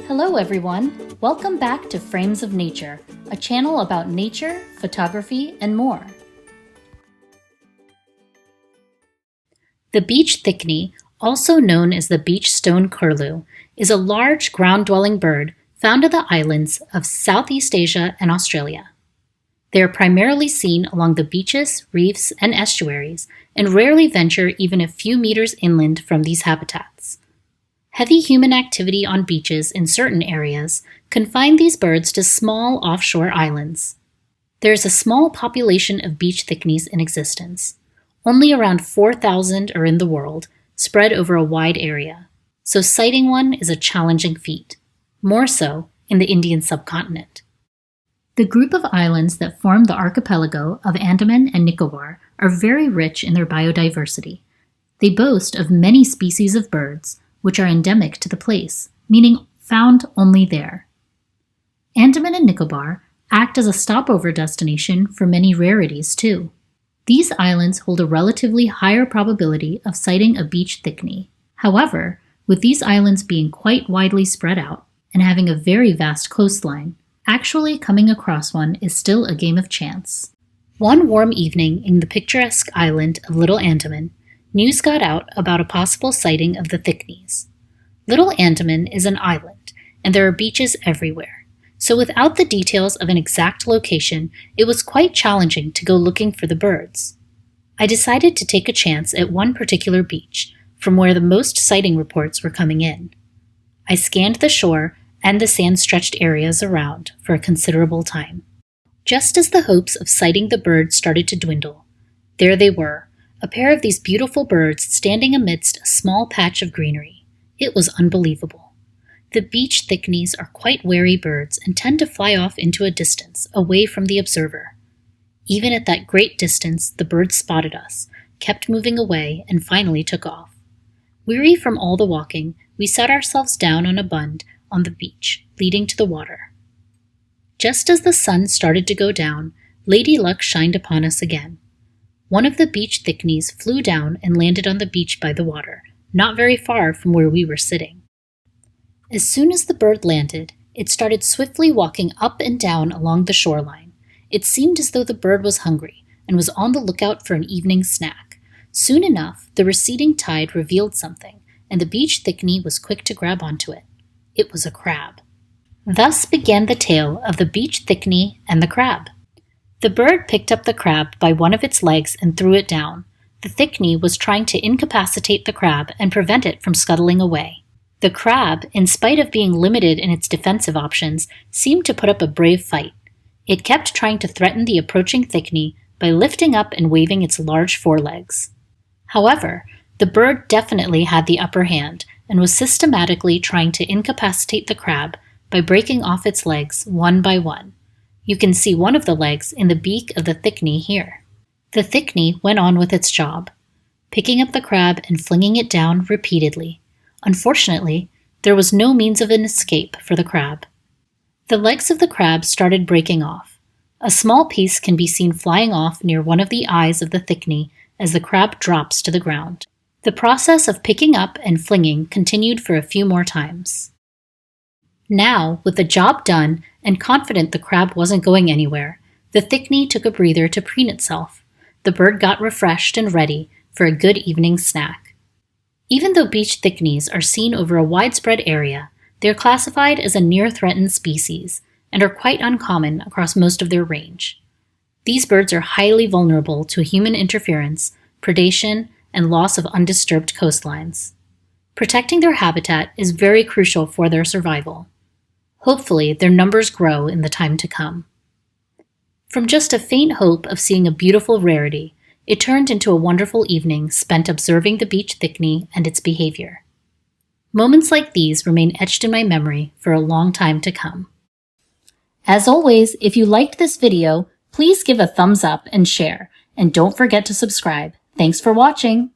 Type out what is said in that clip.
Hello everyone! Welcome back to Frames of Nature, a channel about nature, photography, and more. The beach thickney, also known as the beach stone-curlew, is a large ground-dwelling bird found in the islands of Southeast Asia and Australia. They are primarily seen along the beaches, reefs, and estuaries, and rarely venture even a few meters inland from these habitats. Heavy human activity on beaches in certain areas confine these birds to small offshore islands. There is a small population of beach thickneys in existence. Only around 4,000 are in the world, spread over a wide area, so sighting one is a challenging feat, more so in the Indian subcontinent. The group of islands that form the archipelago of Andaman and Nicobar are very rich in their biodiversity. They boast of many species of birds, which are endemic to the place, meaning found only there. Andaman and Nicobar act as a stopover destination for many rarities too. These islands hold a relatively higher probability of sighting a beach thickney. However, with these islands being quite widely spread out and having a very vast coastline, actually coming across one is still a game of chance. One warm evening in the picturesque island of Little Andaman, news got out about a possible sighting of the thickneys. Little Andaman is an island, and there are beaches everywhere, so without the details of an exact location, it was quite challenging to go looking for the birds. I decided to take a chance at one particular beach, from where the most sighting reports were coming in. I scanned the shore and the sand-stretched areas around for a considerable time. Just as the hopes of sighting the birds started to dwindle, there they were, a pair of these beautiful birds standing amidst a small patch of greenery. It was unbelievable. The beach thickneys are quite wary birds and tend to fly off into a distance, away from the observer. Even at that great distance, the birds spotted us, kept moving away, and finally took off. Weary from all the walking, we sat ourselves down on a bund on the beach, leading to the water. Just as the sun started to go down, Lady Luck shined upon us again. One of the beach thickneys flew down and landed on the beach by the water, not very far from where we were sitting. As soon as the bird landed, it started swiftly walking up and down along the shoreline. It seemed as though the bird was hungry and was on the lookout for an evening snack. Soon enough, the receding tide revealed something, and the beach thickney was quick to grab onto it. It was a crab. Thus began the tale of the beach thickney and the crab. The bird picked up the crab by one of its legs and threw it down. The thickney was trying to incapacitate the crab and prevent it from scuttling away. The crab, in spite of being limited in its defensive options, seemed to put up a brave fight. It kept trying to threaten the approaching thickney by lifting up and waving its large forelegs. However, the bird definitely had the upper hand and was systematically trying to incapacitate the crab by breaking off its legs one by one. You can see one of the legs in the beak of the thickney here. The thickney went on with its job, picking up the crab and flinging it down repeatedly. Unfortunately, there was no means of an escape for the crab. The legs of the crab started breaking off. A small piece can be seen flying off near one of the eyes of the thickney as the crab drops to the ground. The process of picking up and flinging continued for a few more times. Now, with the job done and confident the crab wasn't going anywhere, the thickney took a breather to preen itself. The bird got refreshed and ready for a good evening snack. Even though beach thickneys are seen over a widespread area, they are classified as a near-threatened species and are quite uncommon across most of their range. These birds are highly vulnerable to human interference, predation, and loss of undisturbed coastlines. Protecting their habitat is very crucial for their survival. Hopefully, their numbers grow in the time to come. From just a faint hope of seeing a beautiful rarity, it turned into a wonderful evening spent observing the beach thickney and its behavior. Moments like these remain etched in my memory for a long time to come. As always, if you liked this video, please give a thumbs up and share, and don't forget to subscribe. Thanks for watching!